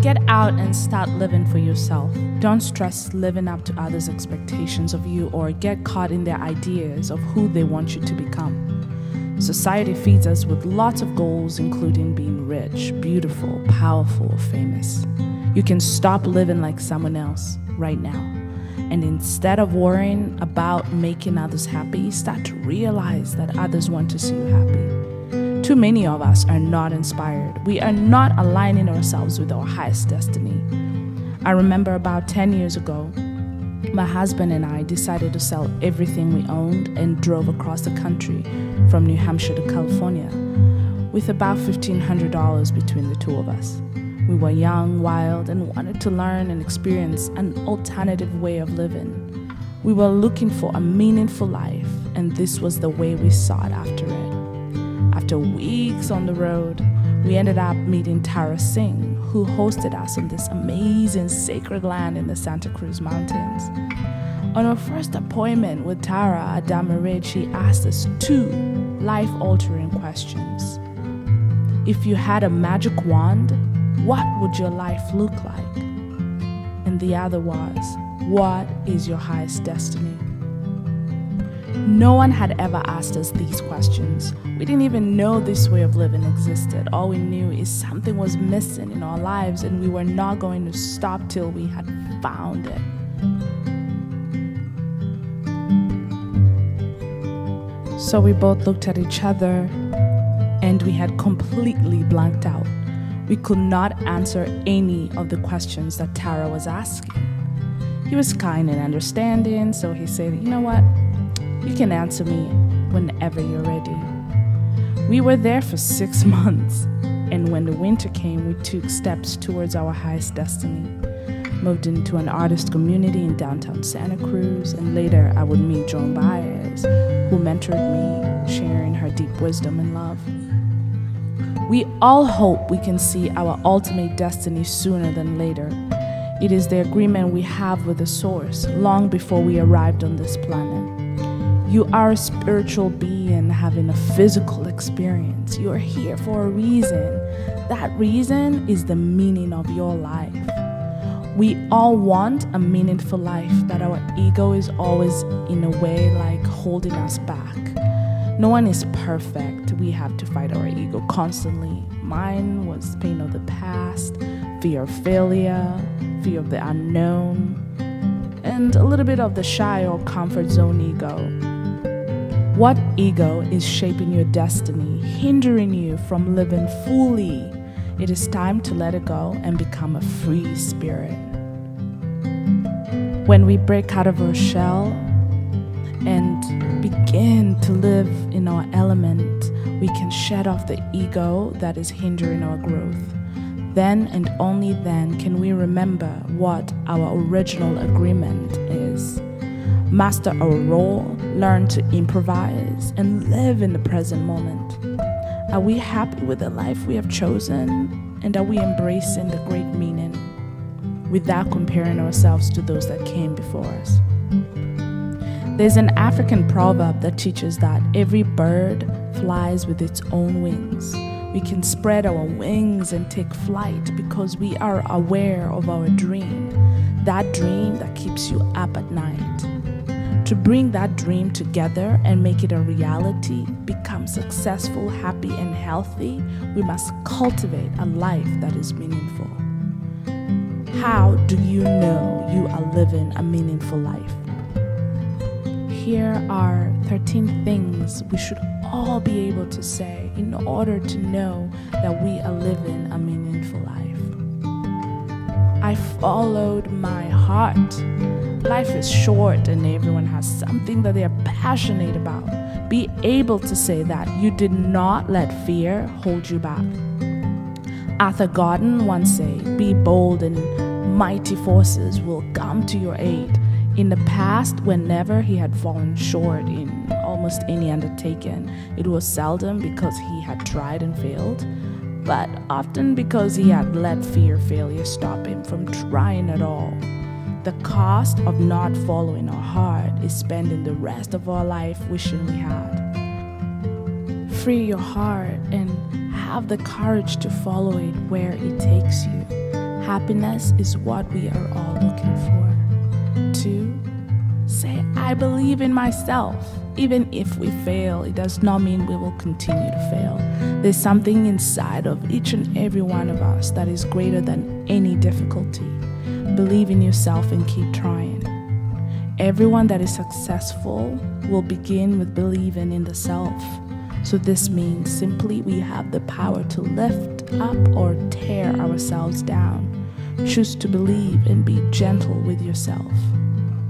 Get out and start living for yourself. Don't stress living up to others' expectations of you or get caught in their ideas of who they want you to become. Society feeds us with lots of goals, including being rich, beautiful, powerful, or famous. You can stop living like someone else right now. And instead of worrying about making others happy, start to realize that others want to see you happy. Too many of us are not inspired. We are not aligning ourselves with our highest destiny. I remember about 10 years ago, my husband and I decided to sell everything we owned and drove across the country from New Hampshire to California with about $1,500 between the two of us. We were young, wild, and wanted to learn and experience an alternative way of living. We were looking for a meaningful life, and this was the way we sought after it. After weeks on the road, we ended up meeting Tara Singh, who hosted us on this amazing sacred land in the Santa Cruz Mountains. On our first appointment with Tara at Damarid, she asked us 2 life-altering questions. If you had a magic wand, what would your life look like? And the other was, what is your highest destiny? No one had ever asked us these questions. We didn't even know this way of living existed. All we knew is something was missing in our lives, and we were not going to stop till we had found it. So we both looked at each other, and we had completely blanked out. We could not answer any of the questions that Tara was asking. He was kind and understanding, so he said, "You know what? You can answer me whenever you're ready." We were there for 6 months, and when the winter came, we took steps towards our highest destiny. Moved into an artist community in downtown Santa Cruz, and later I would meet Joan Baez, who mentored me, sharing her deep wisdom and love. We all hope we can see our ultimate destiny sooner than later. It is the agreement we have with the source long before we arrived on this planet. You are a spiritual being having a physical experience. You are here for a reason. That reason is the meaning of your life. We all want a meaningful life, but our ego is always, in a way, like holding us back. No one is perfect. We have to fight our ego constantly. Mine was pain of the past, fear of failure, fear of the unknown, and a little bit of the shy or comfort zone ego. What ego is shaping your destiny, hindering you from living fully? It is time to let it go and become a free spirit. When we break out of our shell and begin to live in our element, we can shed off the ego that is hindering our growth. Then and only then can we remember what our original agreement is. Master our role, learn to improvise, and live in the present moment. Are we happy with the life we have chosen? And are we embracing the great meaning without comparing ourselves to those that came before us? There's an African proverb that teaches that every bird flies with its own wings. We can spread our wings and take flight because we are aware of our dream, that dream that keeps you up at night. To bring that dream together and make it a reality, become successful, happy, and healthy, we must cultivate a life that is meaningful. How do you know you are living a meaningful life? Here are 13 things we should all be able to say in order to know that we are living a meaningful life. I followed my heart. Life is short and everyone has something that they are passionate about. Be able to say that. You did not let fear hold you back. Arthur Gordon once said, "Be bold and mighty forces will come to your aid." In the past, whenever he had fallen short in almost any undertaking, it was seldom because he had tried and failed, but often because he had let failure stop him from trying at all. The cost of not following our heart is spending the rest of our life wishing we had. Free your heart and have the courage to follow it where it takes you. Happiness is what we are all looking for. 2, say, I believe in myself. Even if we fail, it does not mean we will continue to fail. There's something inside of each and every one of us that is greater than any difficulty. Believe in yourself and keep trying. Everyone that is successful will begin with believing in the self. So this means simply we have the power to lift up or tear ourselves down. Choose to believe and be gentle with yourself.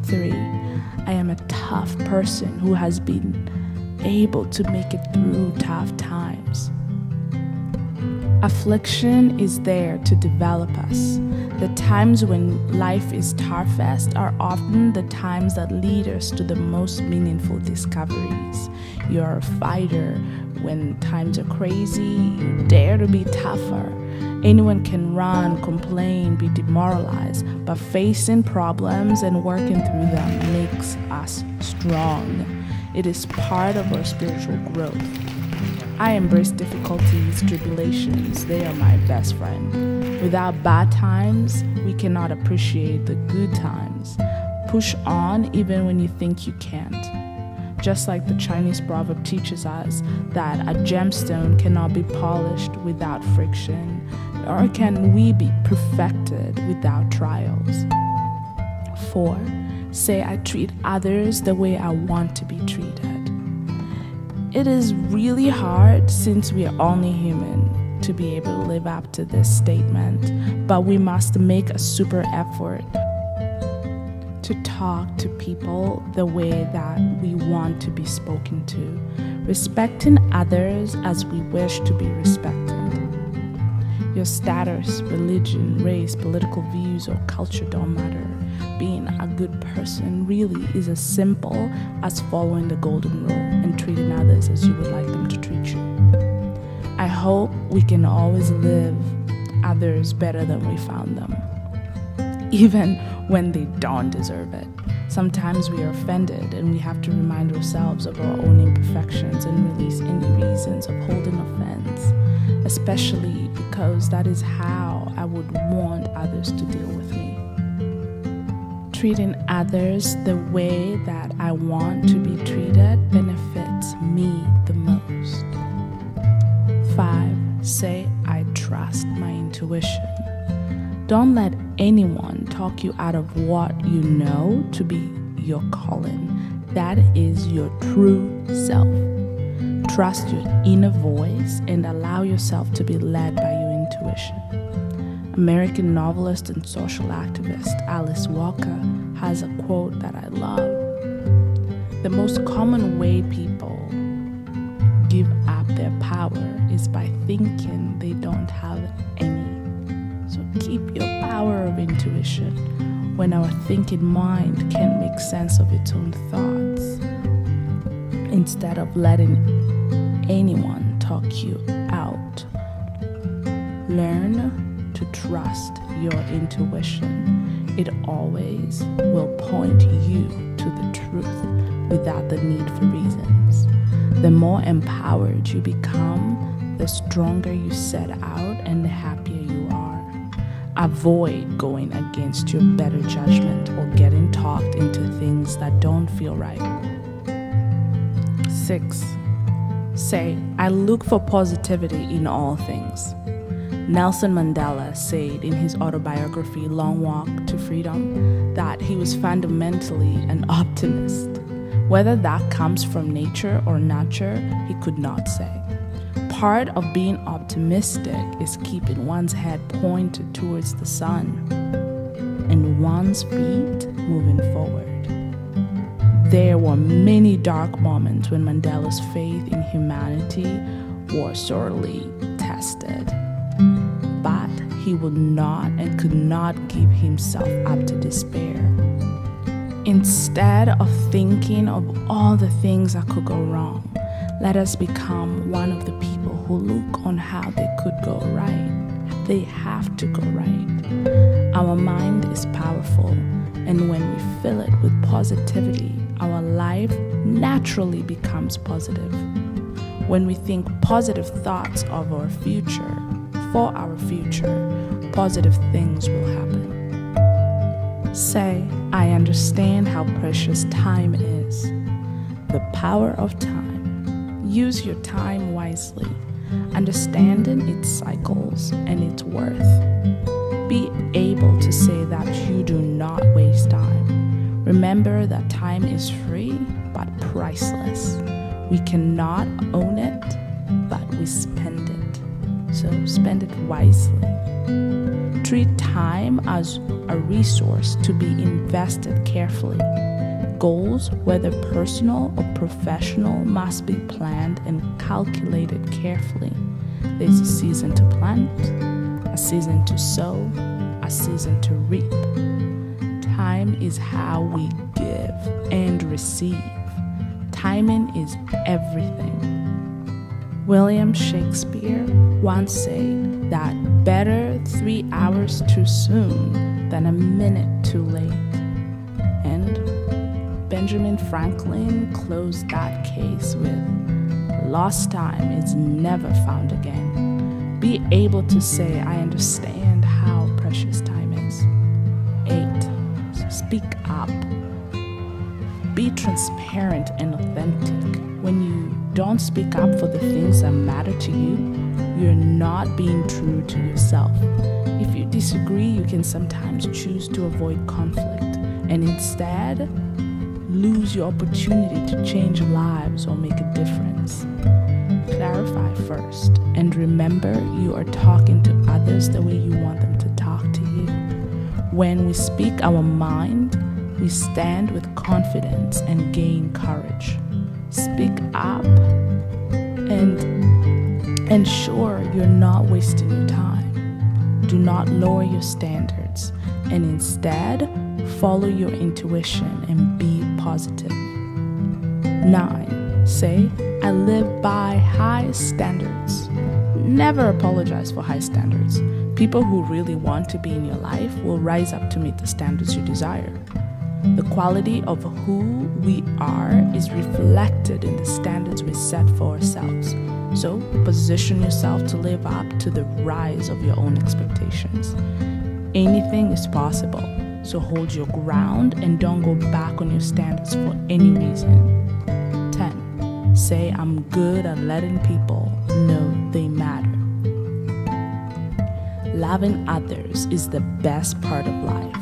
3, I am a tough person who has been able to make it through tough times. Affliction is there to develop us. The times when life is toughest are often the times that lead us to the most meaningful discoveries. You are a fighter when times are crazy. You dare to be tougher. Anyone can run, complain, be demoralized, but facing problems and working through them makes us strong. It is part of our spiritual growth. I embrace difficulties, tribulations. They are my best friend. Without bad times, we cannot appreciate the good times. Push on even when you think you can't. Just like the Chinese proverb teaches us that a gemstone cannot be polished without friction, or can we be perfected without trials. 4, say I treat others the way I want to be treated. It is really hard, since we are only human, to be able to live up to this statement, but we must make a super effort to talk to people the way that we want to be spoken to, respecting others as we wish to be respected. Your status, religion, race, political views, or culture don't matter. Being a good person really is as simple as following the golden rule and treating others as you would like them to treat you. I hope we can always live others better than we found them, even when they don't deserve it. Sometimes we are offended and we have to remind ourselves of our own imperfections and release any reasons of holding offense, especially because that is how I would want others to deal with me. Treating others the way that I want to be treated benefits me the most. 5, say I trust my intuition. Don't let anyone talk you out of what you know to be your calling. That is your true self. Trust your inner voice and allow yourself to be led by your intuition. American novelist and social activist Alice Walker has a quote that I love. The most common way people give up their power is by thinking they don't have any. So keep your power of intuition when our thinking mind can't make sense of its own thoughts. Instead of letting anyone talk you out, learn to trust your intuition. It always will point you to the truth without the need for reasons. The more empowered you become, the stronger you set out and the happier you are. Avoid going against your better judgment or getting talked into things that don't feel right. 6, say, I look for positivity in all things. Nelson Mandela said in his autobiography, Long Walk to Freedom, that he was fundamentally an optimist. Whether that comes from nature or nurture, he could not say. Part of being optimistic is keeping one's head pointed towards the sun and one's feet moving forward. There were many dark moments when Mandela's faith in humanity was sorely tested, but he would not and could not give himself up to despair. Instead of thinking of all the things that could go wrong, let us become one of the people who look on how they could go right. They have to go right. Our mind is powerful, and when we fill it with positivity, our life naturally becomes positive. When we think positive thoughts of our future, for our future, positive things will happen. Say, I understand how precious time is. The power of time. Use your time wisely, understanding its cycles and its worth. Be able to say that you do not waste time. Remember that time is free but priceless. We cannot own it, but we spend it. So spend it wisely. Treat time as a resource to be invested carefully. Goals, whether personal or professional, must be planned and calculated carefully. There's a season to plant, a season to sow, a season to reap. Time is how we give and receive. Timing is everything. William Shakespeare once said that better 3 hours too soon than a minute too late. And Benjamin Franklin closed that case with, lost time is never found again. Be able to say, I understand how precious time is. 8. Speak up. Be transparent and authentic. When you don't speak up for the things that matter to you, you're not being true to yourself. If you disagree, you can sometimes choose to avoid conflict and instead lose your opportunity to change lives or make a difference. Clarify first and remember you are talking to others the way you want them to talk to you. When we speak our mind, we stand with confidence and gain courage. Speak up and ensure you're not wasting your time. Do not lower your standards and instead follow your intuition and be positive. 9. Say, I live by high standards. Never apologize for high standards. People who really want to be in your life will rise up to meet the standards you desire. The quality of who we are is reflected in the standards we set for ourselves. So position yourself to live up to the rise of your own expectations. Anything is possible, so hold your ground and don't go back on your standards for any reason. 10. Say, I'm good at letting people know they matter. Loving others is the best part of life.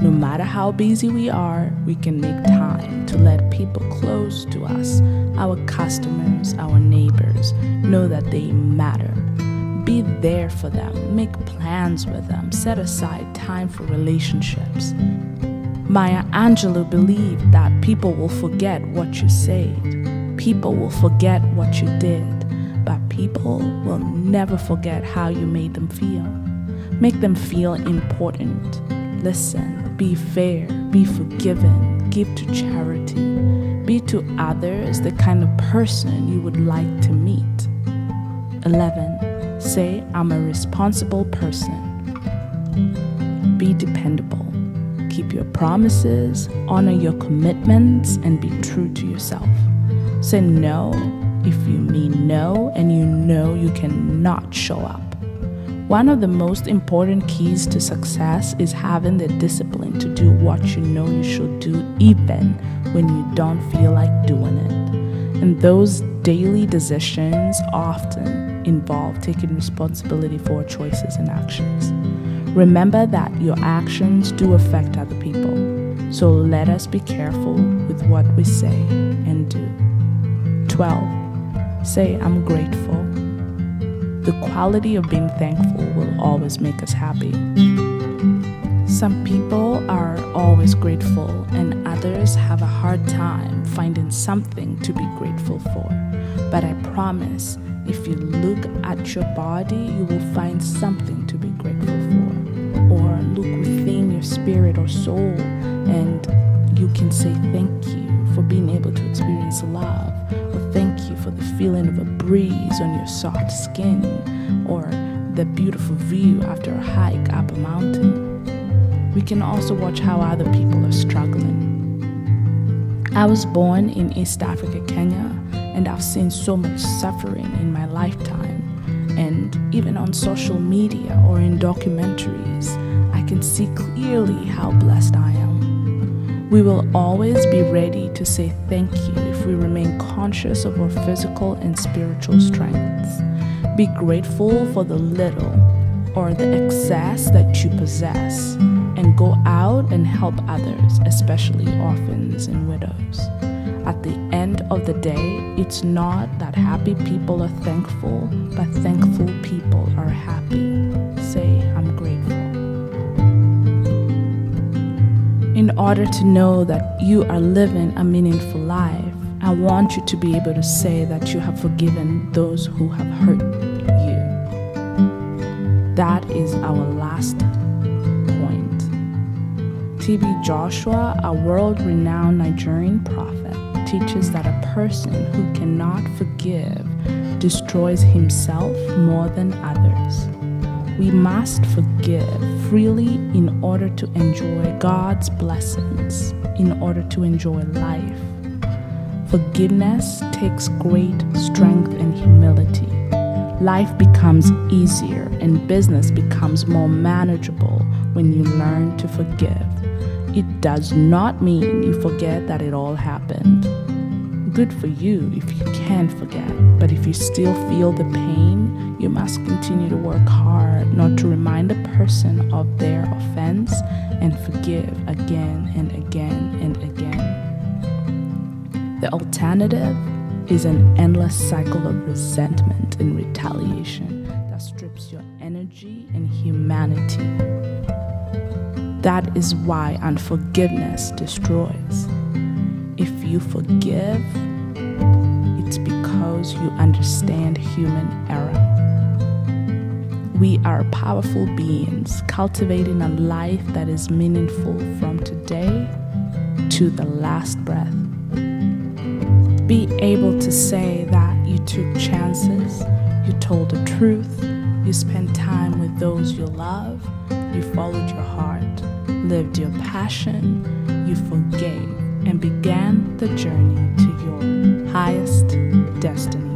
No matter how busy we are, we can make time to let people close to us, our customers, our neighbors, know that they matter. Be there for them, make plans with them, set aside time for relationships. Maya Angelou believed that people will forget what you said, people will forget what you did, but people will never forget how you made them feel. Make them feel important. Listen, be fair, be forgiving, give to charity, be to others the kind of person you would like to meet. 11. Say, I'm a responsible person. Be dependable. Keep your promises, honor your commitments, and be true to yourself. Say no if you mean no and you know you cannot show up. One of the most important keys to success is having the discipline to do what you know you should do even when you don't feel like doing it. And those daily decisions often involve taking responsibility for our choices and actions. Remember that your actions do affect other people, so let us be careful with what we say and do. 12. Say, I'm grateful. The quality of being thankful will always make us happy. Some people are always grateful and others have a hard time finding something to be grateful for. But I promise, if you look at your body, you will find something to be grateful for. Or look within your spirit or soul and you can say thank you for being able to experience love, or thank you for the feeling of a breeze on your soft skin, or the beautiful view after a hike up a mountain. We can also watch how other people are struggling. I was born in East Africa, Kenya, and I've seen so much suffering in my lifetime. And even on social media or in documentaries, I can see clearly how blessed I am. We will always be ready to say thank you if we remain conscious of our physical and spiritual strengths. Be grateful for the little or the excess that you possess, and go out and help others, especially orphans and widows. At the end of the day, it's not that happy people are thankful, but thankful people are happy. Say, I'm grateful. In order to know that you are living a meaningful life, I want you to be able to say that you have forgiven those who have hurt you. That is our last point. T.B. Joshua, a world-renowned Nigerian prophet, teaches that a person who cannot forgive destroys himself more than others. We must forgive freely in order to enjoy God's blessings, in order to enjoy life. Forgiveness takes great strength and humility. Life becomes easier and business becomes more manageable when you learn to forgive. It does not mean you forget that it all happened. Good for you if you can forget, but if you still feel the pain, you must continue to work hard not to remind a person of their offense and forgive again and again and again. The alternative is an endless cycle of resentment and retaliation that strips your energy and humanity. That is why unforgiveness destroys. If you forgive, it's because you understand human error. We are powerful beings cultivating a life that is meaningful from today to the last breath. Be able to say that you took chances, you told the truth, you spent time with those you love, you followed your heart, lived your passion, you forgave, and began the journey to your highest destiny.